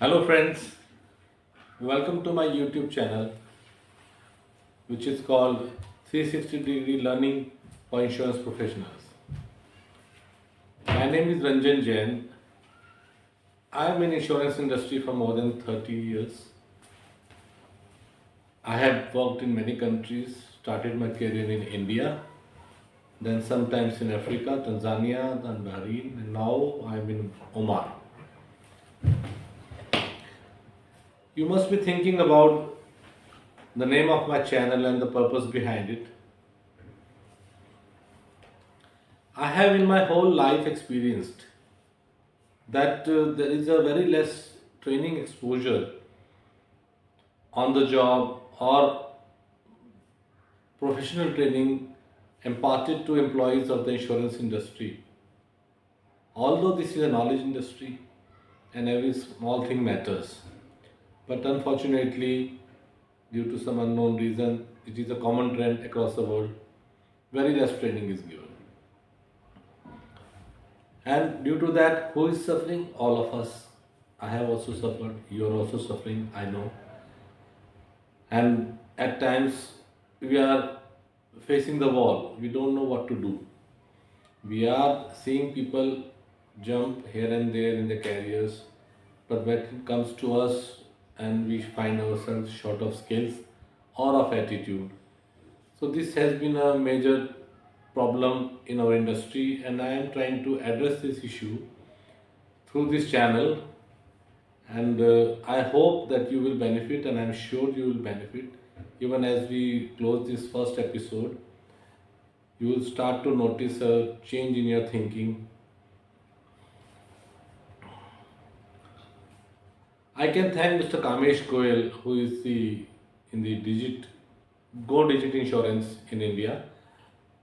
Hello friends, welcome to my YouTube channel which is called 360 degree learning for insurance professionals. My name is Ranjanjain. I am in insurance industry for more than 30 years. I have worked in many countries, started my career in India, then sometimes in Africa, Tanzania, then Bahrain, and now I am in Oman. You must be thinking about the name of my channel and the purpose behind it. I have in my whole life experienced that there is a very less training exposure on the job or professional training imparted to employees of the insurance industry. Although this is a knowledge industry and every small thing matters, but unfortunately, due to some unknown reason, it is a common trend across the world. Very less training is given. And due to that, who is suffering? All of us. I have also suffered. You are also suffering, I know. And at times, we are facing the wall. We don't know what to do. We are seeing people jump here and there in their careers, but when it comes to us and we find ourselves short of skills or of attitude. So, this has been a major problem in our industry, and I am trying to address this issue through this channel. And I hope that you will benefit, and I'm sure you will benefit. Even as we close this first episode, you will start to notice a change in your thinking. I can thank Mr. Kamesh Goyal, who is the in the Go Digit Insurance in India,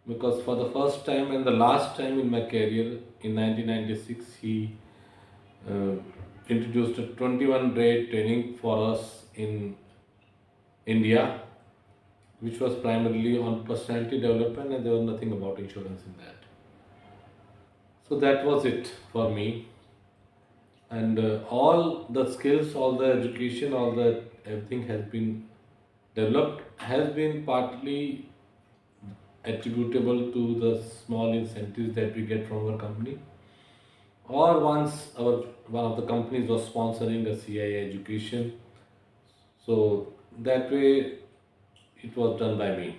because for the first time and the last time in my career in 1996 he uh, introduced a 21-day training for us in India, which was primarily on personality development, and there was nothing about insurance in that. So that was it for me. And all the skills, all the education, all the everything has been developed, has been partly attributable to the small incentives that we get from our company, or once our one of the companies was sponsoring a CIA education, so that way it was done by me.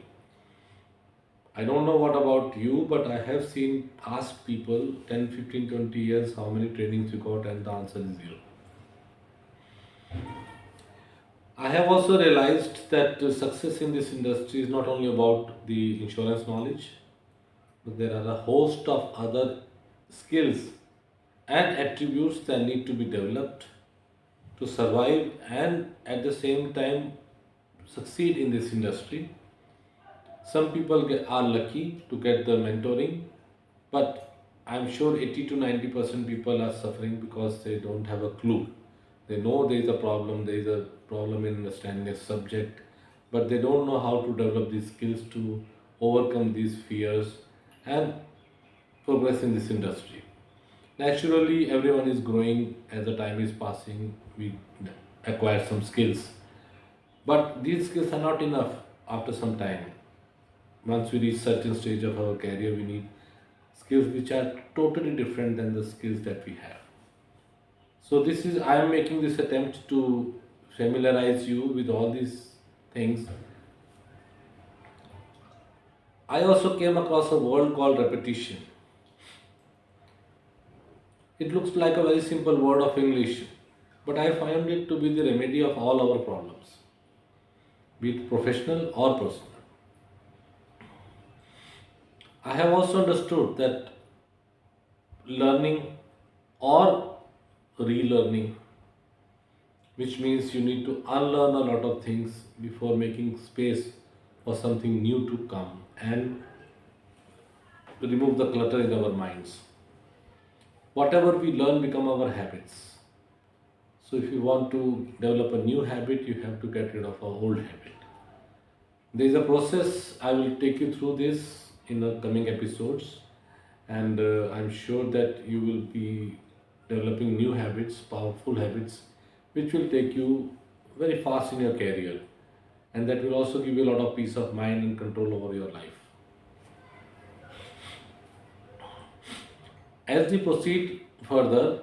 I don't know what about you, but I have seen asked people 10, 15, 20 years how many trainings you got, and the answer is zero. I have also realized that success in this industry is not only about the insurance knowledge, but there are a host of other skills and attributes that need to be developed to survive and at the same time succeed in this industry. Some people are lucky to get the mentoring, but I'm sure 80 to 90% people are suffering because they don't have a clue. They know there is a problem in understanding a subject, but they don't know how to develop these skills to overcome these fears and progress in this industry. Naturally, everyone is growing as the time is passing, we acquire some skills, but these skills are not enough after some time. Once we reach certain stage of our career, we need skills which are totally different than the skills that we have. So this is I am making this attempt to familiarize you with all these things. I also came across a word called repetition. It looks like a very simple word of English, but I find it to be the remedy of all our problems, be it professional or personal. I have also understood that learning or relearning, which means you need to unlearn a lot of things before making space for something new to come and remove the clutter in our minds. Whatever we learn become our habits. So if you want to develop a new habit, you have to get rid of our old habit. There is a process. I will take you through this in the coming episodes, and I'm sure that you will be developing new habits, powerful habits, which will take you very fast in your career, and that will also give you a lot of peace of mind and control over your life. As we proceed further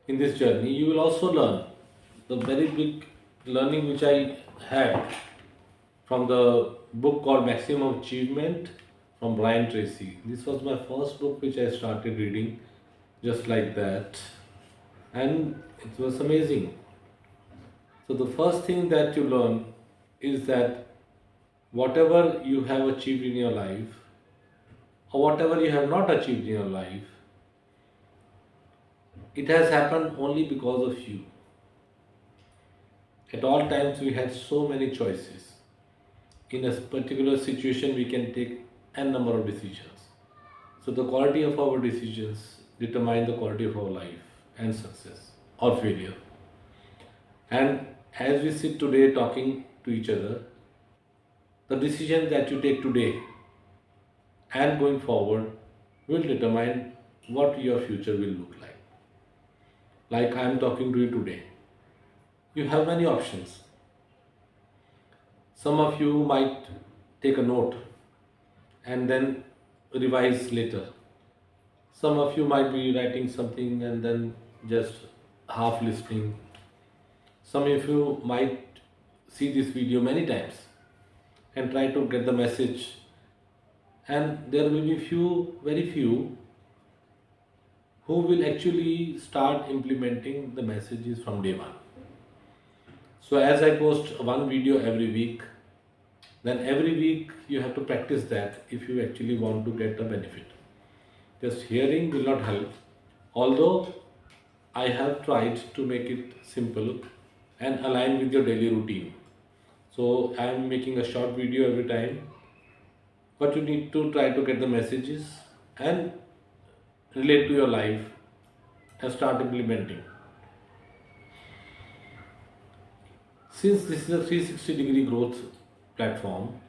in this journey, you will also learn the very big learning which I had from the book called Maximum Achievement from Brian Tracy. This was my first book which I started reading just like that, and it was amazing. So, the first thing that you learn is that whatever you have achieved in your life, or whatever you have not achieved in your life, it has happened only because of you. At all times, we had so many choices. In a particular situation, we can take n number of decisions. So, the quality of our decisions determine the quality of our life and success or failure. And as we sit today talking to each other, the decision that you take today and going forward will determine what your future will look like. Like I am talking to you today, you have many options. Some of you might take a note and then revise later. Some of you might be writing something and then just half listening. Some of you might see this video many times and try to get the message, and there will be very few who will actually start implementing the messages from day one. So as I post one video every week, then every week you have to practice that if you actually want to get a benefit. Just hearing will not help, although I have tried to make it simple and align with your daily routine. So I am making a short video every time, but you need to try to get the messages and relate to your life and start implementing. Since this is a 360 degree growth platform,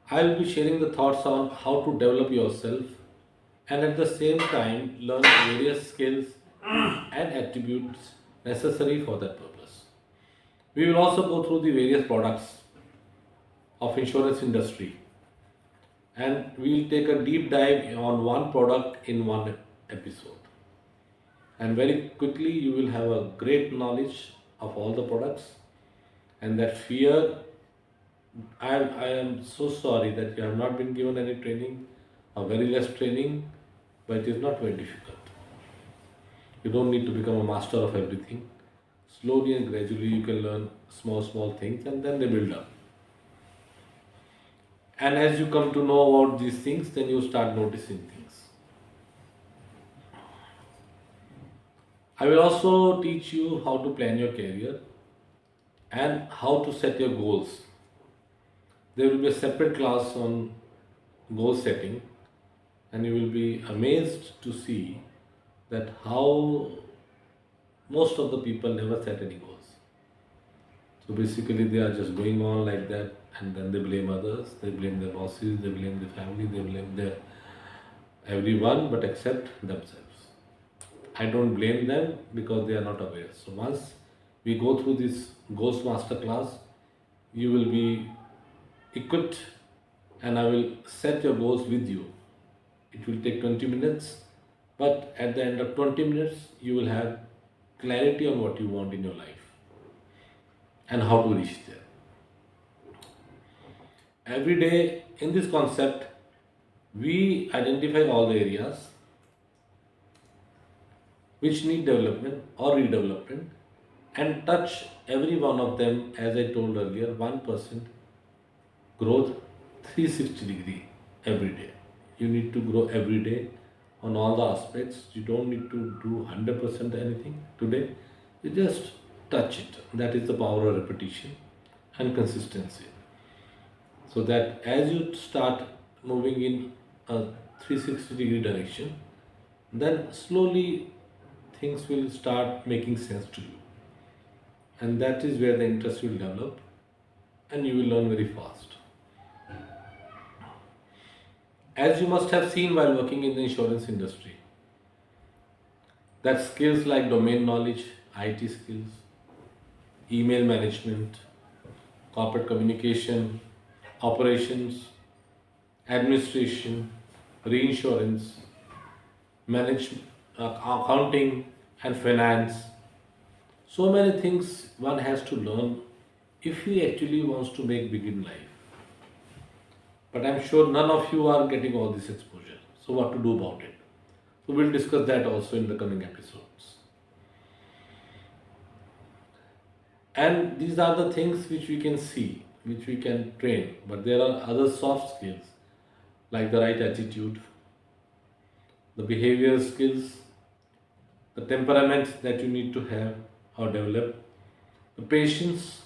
I will be sharing the thoughts on how to develop yourself and at the same time learn various skills and attributes necessary for that purpose. We will also go through the various products of insurance industry, and we will take a deep dive on one product in one episode. And very quickly you will have a great knowledge of all the products, and that fear, I am so sorry that you have not been given any training or very less training, but it is not very difficult. You don't need to become a master of everything. Slowly and gradually you can learn small things and then they build up. And as you come to know about these things, then you start noticing things. I will also teach you how to plan your career and how to set your goals. There will be a separate class on goal setting, and you will be amazed to see that how most of the people never set any goals. So basically, they are just going on like that, and then they blame others, they blame their bosses, they blame the family, they blame their everyone but except themselves. I don't blame them because they are not aware. So once we go through this Ghost Master class, you will be equipped, and I will set your goals with you. It will take 20 minutes, but at the end of 20 minutes, you will have clarity on what you want in your life and how to reach there. Every day in this concept, we identify all the areas which need development or redevelopment and touch every one of them, as I told earlier, 1% growth 360 degree every day. You need to grow every day on all the aspects. You don't need to do 100% anything today. You just touch it. That is the power of repetition and consistency. So that as you start moving in a 360 degree direction, then slowly things will start making sense to you. And that is where the interest will develop and you will learn very fast. As you must have seen while working in the insurance industry, that skills like domain knowledge IT skills, email management, corporate communication, operations, administration, reinsurance, management, accounting, and finance. So many things one has to learn if he actually wants to make big in life. But I'm sure none of you are getting all this exposure. So, what to do about it? So, we'll discuss that also in the coming episodes. And these are the things which we can see, which we can train. But there are other soft skills like the right attitude, the behavioral skills, the temperament that you need to have or develop, the patience,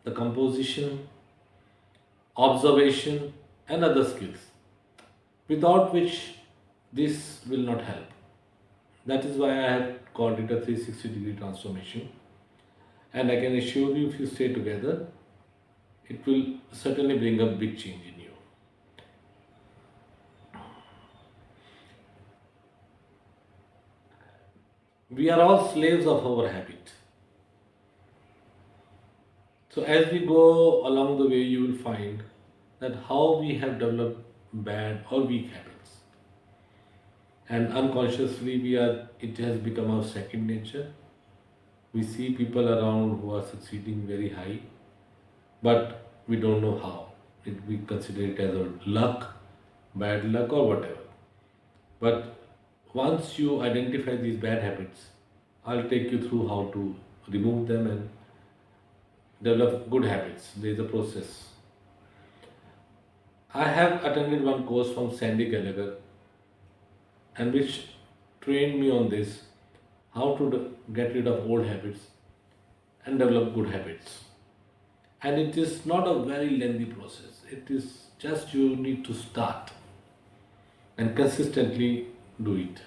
the composition, observation, and other skills, without which this will not help. That is why I have called it a 360-degree transformation. And I can assure you, if you stay together, it will certainly bring a big change in you. We are all slaves of our habit. So, as we go along the way, you will find that how we have developed bad or weak habits, and unconsciously it has become our second nature. We see people around who are succeeding very high, but we don't know how. We consider it as a luck, bad luck, or whatever. But once you identify these bad habits, I'll take you through how to remove them and develop good habits. There is a process. I have attended one course from Sandy Gallagher, and which trained me on this, how to get rid of old habits and develop good habits. And it is not a very lengthy process. It is just you need to start and consistently do it.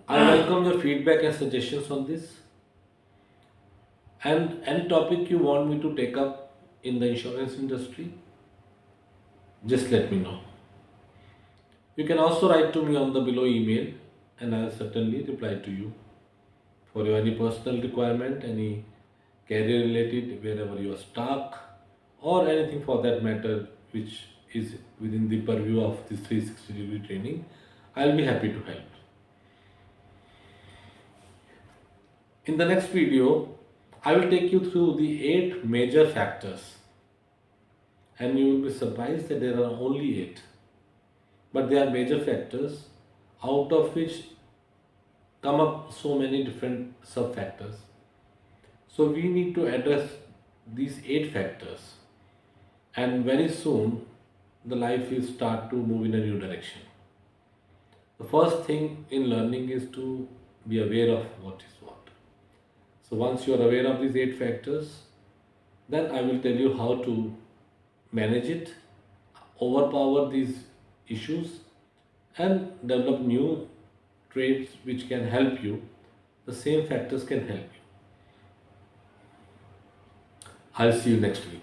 I welcome your feedback and suggestions on this. And any topic you want me to take up in the insurance industry, just let me know. You can also write to me on the below email, and I'll certainly reply to you for your any personal requirement, any career related, wherever you are stuck, or anything for that matter which is within the purview of this 360 degree training. I'll be happy to help. In the next video, I will take you through the 8 major factors, and you will be surprised that there are only 8. But they are major factors, out of which come up so many different sub factors. So we need to address these 8 factors, and very soon the life will start to move in a new direction. The first thing in learning is to be aware of what is what. So once you are aware of these 8 factors, then I will tell you how to manage it, overpower these issues, and develop new traits which can help you. The same factors can help you. I'll see you next week.